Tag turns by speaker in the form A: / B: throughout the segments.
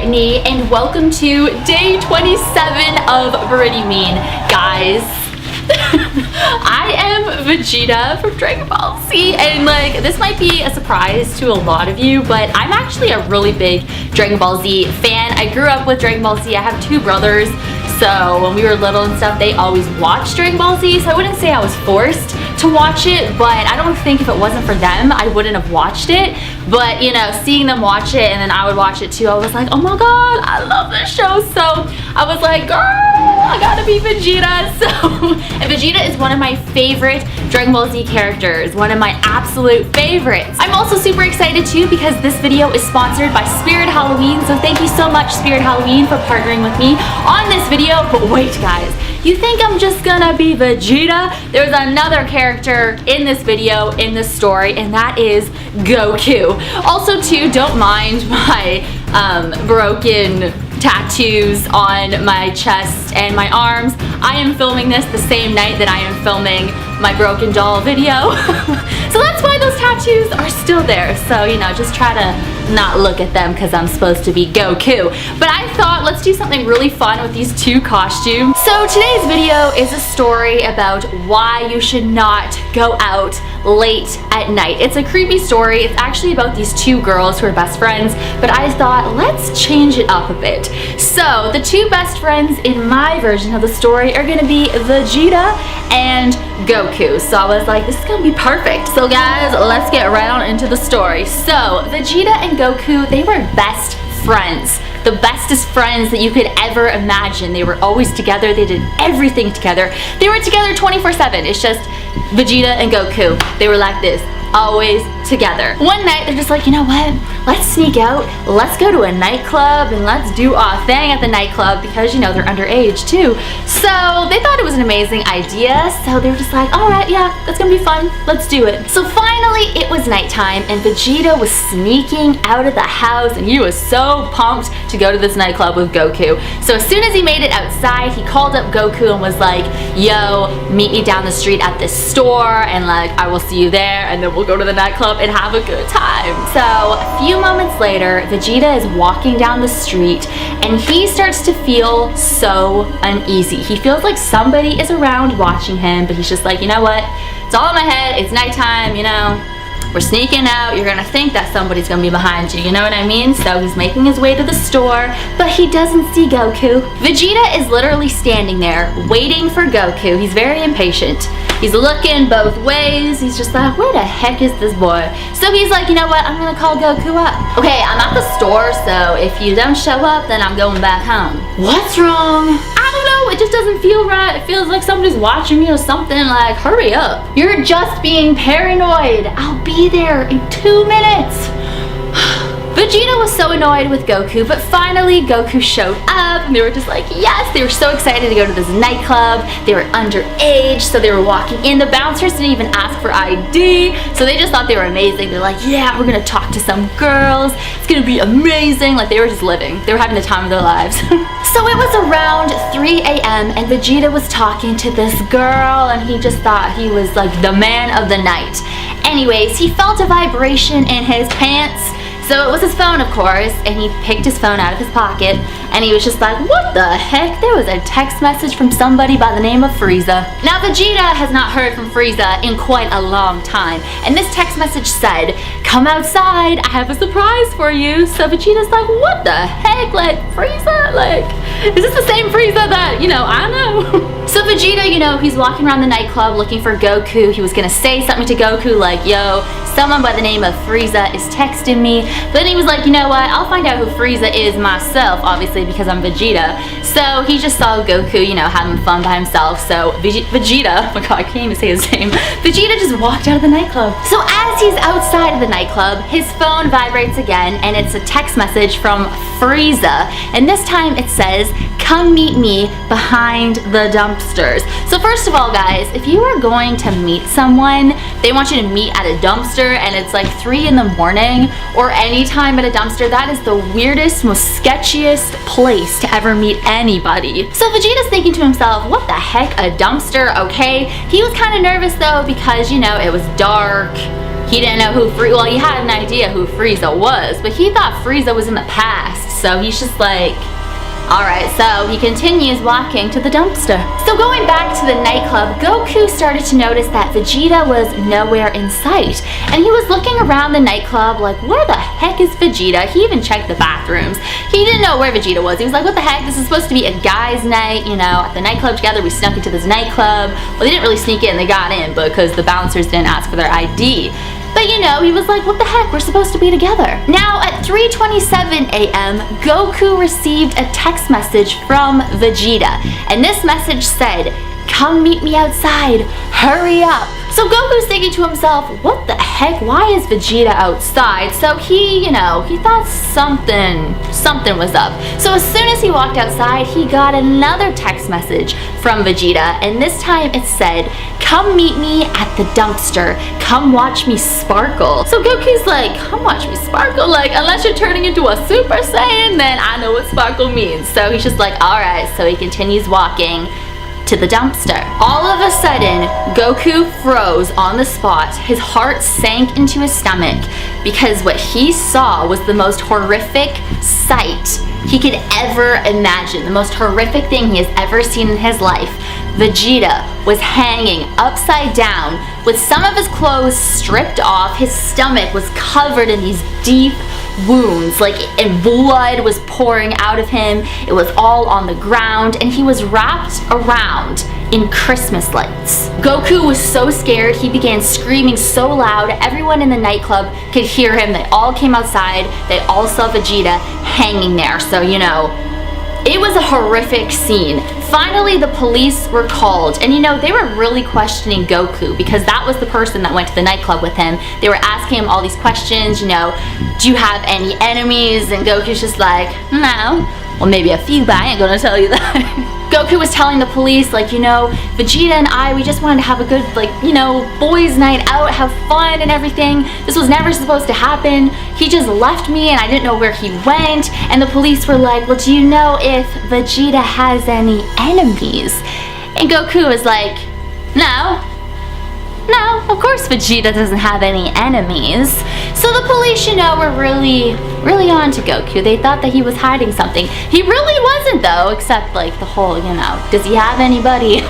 A: Brittany, and welcome to day 27 of Mean. Guys, I am Vegeta from Dragonball Z, and like, this might be a surprise to a lot of you, but I'm actually a really big Dragon Ball Z fan. I grew up with Dragon Ball Z. I have two brothers, so when we were little and stuff, they always watched Dragon Ball Z, so I wouldn't say I was forced to watch it, but I don't think if it wasn't for them, I wouldn't have watched it. But you know, seeing them watch it and then I would watch it too, I was like, oh my god, I love this show. So I was like, girl, I gotta be Vegeta. So, and Vegeta is one of my favorite Dragon Ball Z characters, one of my absolute favorites. I'm also super excited too because this video is sponsored by Spirit Halloween, so thank you so much, Spirit Halloween, for partnering with me on this video. But wait guys, you think I'm just gonna be Vegeta? There's another character in this video, in this story, and that is Goku. Also too, don't mind my broken tattoos on my chest and my arms. I am filming this the same night that I am filming my broken doll video. So that's why those tattoos are still there. So, you know, just try to not look at them because I'm supposed to be Goku. But I thought, let's do something really fun with these two costumes. So today's video is a story about why you should not go out late at night. It's a creepy story. It's actually about these two girls who are best friends, but I thought, let's change it up a bit. So the two best friends in my version of the story are gonna be Vegeta and Goku. So I was like, this is gonna be perfect. So guys, let's get right on into the story. So Vegeta and Goku, they were best friends. The bestest friends that you could ever imagine. They were always together. They did everything together. They were together 24/7. It's just Vegeta and Goku. They were like this, always together. One night they're just like, you know what? Let's sneak out. Let's go to a nightclub and let's do our thing at the nightclub because, you know, they're underage too. So they thought it was an amazing idea. So they were just like, all right, yeah, that's gonna be fun. Let's do it. So finally it was nighttime and Vegeta was sneaking out of the house and he was so pumped to go to this nightclub with Goku. So as soon as he made it outside, he called up Goku and was like, yo, meet me down the street at this store and like, I will see you there and then we'll go to the nightclub and have a good time. So a few moments later, Vegeta is walking down the street and he starts to feel so uneasy. He feels like somebody is around watching him, but he's just like, you know what? It's all in my head. It's nighttime, you know. We're sneaking out, you're gonna think that somebody's gonna be behind you, you know what I mean? So he's making his way to the store, but he doesn't see Goku. Vegeta is literally standing there, waiting for Goku. He's very impatient. He's looking both ways. He's just like, where the heck is this boy? So he's like, you know what? I'm gonna call Goku up. Okay, I'm at the store, so if you don't show up, then I'm going back home. What's wrong? I don't know, it just doesn't feel right. It feels like somebody's watching me or something. Like, hurry up. You're just being paranoid. I'll be there in 2 minutes. Vegeta was so annoyed with Goku, but finally Goku showed up and they were just like, yes, they were so excited to go to this nightclub. They were underage, so they were walking in. The bouncers didn't even ask for ID, so they just thought they were amazing. They're like, yeah, we're gonna talk to some girls. It's gonna be amazing. Like, they were just living. They were having the time of their lives. So it was around 3 a.m. and Vegeta was talking to this girl and he just thought he was like the man of the night. Anyways, he felt a vibration in his pants. So it was his phone, of course, and he picked his phone out of his pocket and he was just like, what the heck? There was a text message from somebody by the name of Frieza. Now Vegeta has not heard from Frieza in quite a long time, and this text message said, come outside, I have a surprise for you. So Vegeta's like, what the heck? Like, Frieza? Like, is this the same Frieza that, you know, I know? So Vegeta, you know, he's walking around the nightclub looking for Goku. He was gonna say something to Goku like, yo, someone by the name of Frieza is texting me. But then he was like, you know what, I'll find out who Frieza is myself, obviously because I'm Vegeta. So he just saw Goku, you know, having fun by himself. So Vegeta, oh my god, I can't even say his name. Vegeta just walked out of the nightclub. So as he's outside of the nightclub, his phone vibrates again and it's a text message from Frieza. And this time it says, come meet me behind the dumpsters. So first of all, guys, if you are going to meet someone, they want you to meet at a dumpster and it's like 3 in the morning or any time at a dumpster, that is the weirdest, most sketchiest place to ever meet anybody. So Vegeta's thinking to himself, what the heck, a dumpster? Okay. He was kind of nervous though because, you know, it was dark. He didn't know who well, he had an idea who Frieza was, but he thought Frieza was in the past. So he's just like, alright, so he continues walking to the dumpster. So going back to the nightclub, Goku started to notice that Vegeta was nowhere in sight. And he was looking around the nightclub like, where the heck is Vegeta? He even checked the bathrooms. He didn't know where Vegeta was. He was like, what the heck? This is supposed to be a guy's night, you know, at the nightclub together. We snuck into this nightclub. Well, they didn't really sneak in, they got in because the bouncers didn't ask for their ID. But you know, he was like, what the heck, we're supposed to be together. Now at 3:27 a.m., Goku received a text message from Vegeta. And this message said, come meet me outside, hurry up. So Goku's thinking to himself, what the heck, why is Vegeta outside? So he, you know, he thought something was up. So as soon as he walked outside, he got another text message from Vegeta, and this time it said, come meet me at the dumpster, come watch me sparkle. So Goku's like, come watch me sparkle? Like, unless you're turning into a Super Saiyan, then I know what sparkle means. So he's just like, alright, so he continues walking to the dumpster. All of a sudden, Goku froze on the spot. His heart sank into his stomach because what he saw was the most horrific sight he could ever imagine. The most horrific thing he has ever seen in his life. Vegeta was hanging upside down with some of his clothes stripped off. His stomach was covered in these deep wounds, and blood was pouring out of him. It was all on the ground, and he was wrapped around in Christmas lights. Goku was so scared, he began screaming so loud, everyone in the nightclub could hear him. They all came outside, they all saw Vegeta hanging there. So, you know, it was a horrific scene. Finally, the police were called, and you know, they were really questioning Goku because that was the person that went to the nightclub with him. They were asking him all these questions, you know, do you have any enemies? And Goku's just like, no. Well, maybe a few, but I ain't gonna tell you that. Goku was telling the police, like, you know, Vegeta and I, we just wanted to have a good, like, you know, boys' night out, have fun and everything. This was never supposed to happen. He just left me and I didn't know where he went. And the police were like, well, do you know if Vegeta has any enemies? And Goku was like, no, of course Vegeta doesn't have any enemies. So the police, you know, were really on to Goku. They thought that he was hiding something. He really wasn't though, except like the whole, you know, does he have anybody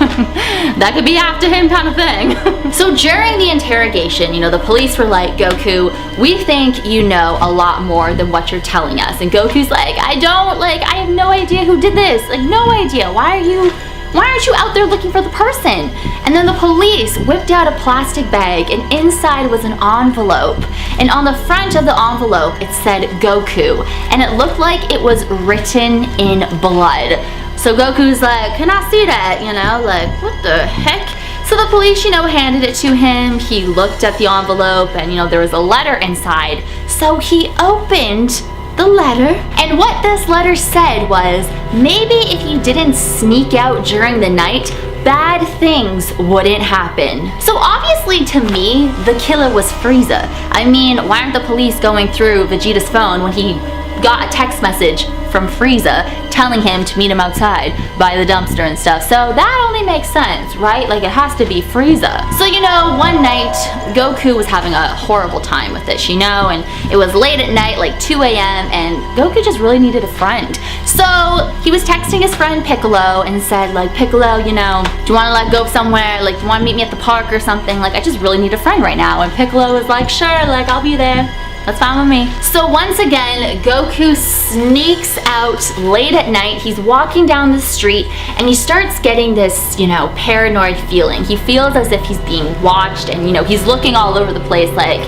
A: that could be after him kind of thing. So during the interrogation, you know, the police were like, Goku, we think you know a lot more than what you're telling us. And Goku's like, I have no idea who did this. Like, no idea. Why aren't you out there looking for the person? And then the police whipped out a plastic bag, and inside was an envelope. And on the front of the envelope, it said Goku. And it looked like it was written in blood. So Goku's like, can I see that? You know, like, what the heck? So the police, you know, handed it to him. He looked at the envelope, and, you know, there was a letter inside. So he opened the letter, and what this letter said was, maybe if you didn't sneak out during the night, bad things wouldn't happen. So obviously to me, the killer was Frieza. I mean, why aren't the police going through Vegeta's phone when he got a text message from Frieza telling him to meet him outside by the dumpster and stuff? So that only makes sense, right? Like, it has to be Frieza. So, you know, one night Goku was having a horrible time with this, you know, and it was late at night, like 2 a.m., and Goku just really needed a friend. So he was texting his friend Piccolo and said, like, Piccolo, you know, do you want to like go somewhere? Like, do you want to meet me at the park or something? Like, I just really need a friend right now. And Piccolo was like, sure, like, I'll be there. That's fine with me. So once again, Goku sneaks out late at night. He's walking down the street and he starts getting this, you know, paranoid feeling. He feels as if he's being watched, and, you know, he's looking all over the place like,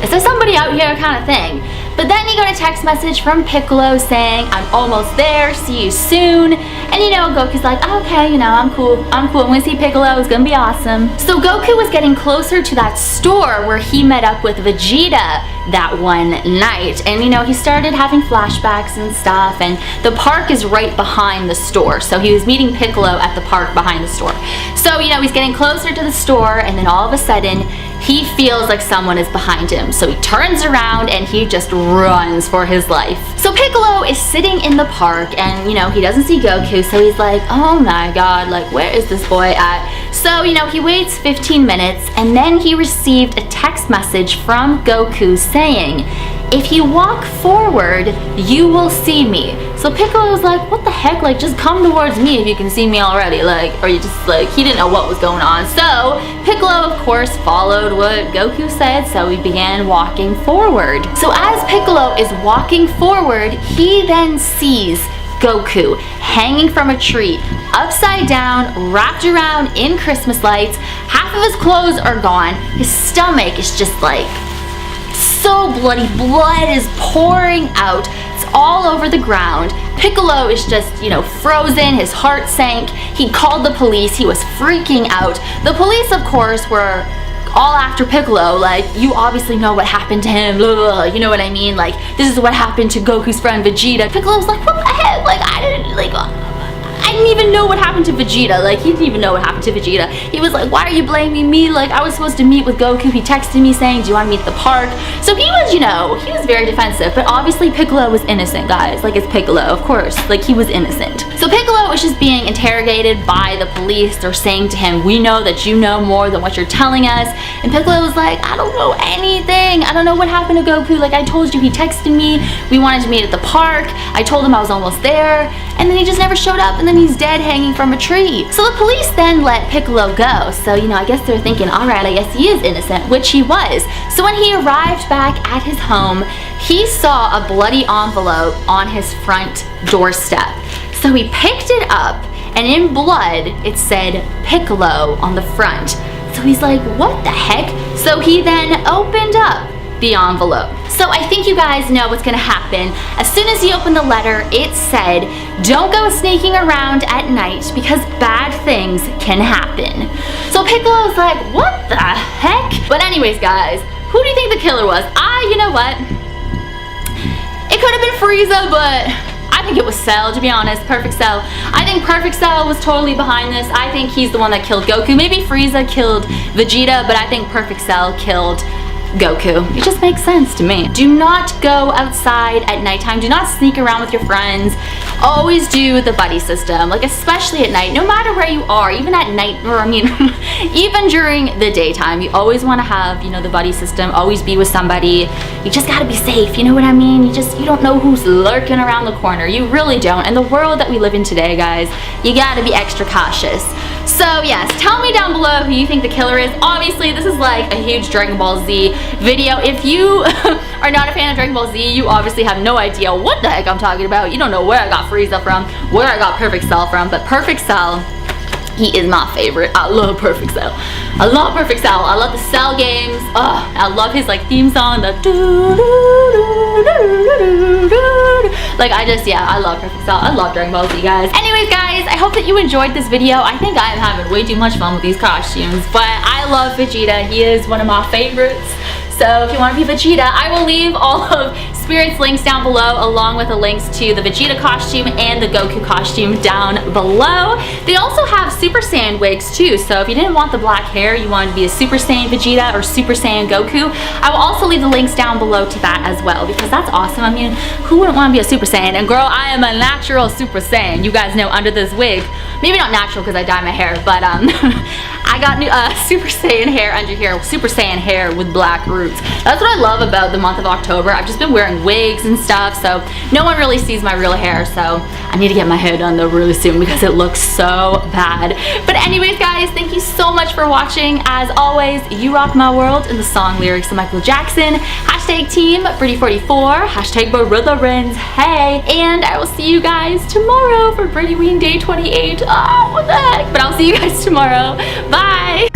A: is there somebody out here kind of thing? But then he got a text message from Piccolo saying, I'm almost there, see you soon. And, you know, Goku's like, okay, you know, I'm cool. I'm gonna see Piccolo, it's gonna be awesome. So Goku was getting closer to that store where he met up with Vegeta that one night. And, you know, he started having flashbacks and stuff, and the park is right behind the store. So he was meeting Piccolo at the park behind the store. So, you know, he's getting closer to the store, and then all of a sudden, he feels like someone is behind him. So he turns around and he just runs for his life. So Piccolo is sitting in the park, and, you know, he doesn't see Goku, so he's like, oh my god, like, where is this boy at? So, you know, he waits 15 minutes, and then he received a text message from Goku saying, if you walk forward, you will see me. So Piccolo was like, what the heck? Like, just come towards me if you can see me already. Like, or you just like, he didn't know what was going on. So Piccolo, of course, followed what Goku said. So he began walking forward. So as Piccolo is walking forward, he then sees Goku hanging from a tree, upside down, wrapped around in Christmas lights. Half of his clothes are gone. His stomach is just like so bloody. Blood is pouring out. It's all over the ground. Piccolo is just, you know, frozen. His heart sank. He called the police. He was freaking out. The police, of course, were all after Piccolo. Like, you obviously know what happened to him. Blah, blah, blah, you know what I mean? Like, this is what happened to Goku's friend Vegeta. Piccolo was like, what the heck? Like, I didn't even know what happened to Vegeta. Like, he didn't even know what happened to Vegeta. He was like, why are you blaming me? Like, I was supposed to meet with Goku. He texted me saying, do you want to meet at the park? So he was, you know, he was very defensive. But obviously Piccolo was innocent, guys. Like, it's Piccolo, of course. Like, he was innocent. So Piccolo was just being interrogated by the police. They're saying to him, we know that you know more than what you're telling us. And Piccolo was like, I don't know anything. I don't know what happened to Goku. Like, I told you, he texted me. We wanted to meet at the park. I told him I was almost there. And then he just never showed up. And then he's dead hanging from a tree. So the police then let Piccolo go. So, you know, I guess they're thinking, all right, I guess he is innocent, which he was. So when he arrived back at his home, he saw a bloody envelope on his front doorstep. So he picked it up, and in blood, it said Piccolo on the front. So he's like, what the heck? So he then opened up the envelope. So I think you guys know what's gonna happen. As soon as he opened the letter, it said, don't go sneaking around at night because bad things can happen. So Piccolo's like, what the heck? But anyways, guys, who do you think the killer was? You know what? It could have been Frieza, but I think it was Cell, to be honest. Perfect Cell. I think Perfect Cell was totally behind this. I think he's the one that killed Goku. Maybe Frieza killed Vegeta, but I think Perfect Cell killed Goku. It just makes sense to me. Do not go outside at nighttime. Do not sneak around with your friends. Always do the buddy system, like especially at night, no matter where you are, even at night, or I mean, even during the daytime, you always want to have, you know, the buddy system, always be with somebody. You just gotta be safe, you know what I mean? You don't know who's lurking around the corner. You really don't. In the world that we live in today, guys, you gotta be extra cautious. So yes, tell me down below who you think the killer is. Obviously, this is like a huge Dragon Ball Z video. If you are not a fan of Dragon Ball Z, you obviously have no idea what the heck I'm talking about. You don't know where I got Frieza from, where I got Perfect Cell from, but Perfect Cell, he is my favorite. I love Perfect Cell. I love Perfect Cell. I love the Cell games. I love his like theme song, the like I love Perfect Cell. I love Dragon Ball Z, guys. Anyways, guys, I hope that you enjoyed this video. I think I'm having way too much fun with these costumes, but I love Vegeta. He is one of my favorites. So if you want to be Vegeta, I will leave all of Spirit's links down below, along with the links to the Vegeta costume and the Goku costume down below. They also have Super Saiyan wigs too, so if you didn't want the black hair, you wanted to be a Super Saiyan Vegeta or Super Saiyan Goku, I will also leave the links down below to that as well, because that's awesome. I mean, who wouldn't want to be a Super Saiyan? And girl, I am a natural Super Saiyan. You guys know under this wig, maybe not natural because I dye my hair, but I got new Super Saiyan hair under here, Super Saiyan hair with black roots. That's what I love about the month of October. I've just been wearing wigs and stuff, so no one really sees my real hair, so I need to get my hair done though really soon because it looks so bad. But anyways, guys, thank you so much for watching. As always, you rock my world in the song lyrics of Michael Jackson. Hashtag team Britty44, hashtag Britherins, hey, and I will see you guys tomorrow for Britty Ween Day 28. Oh, what the heck? But I'll see you guys tomorrow. Bye!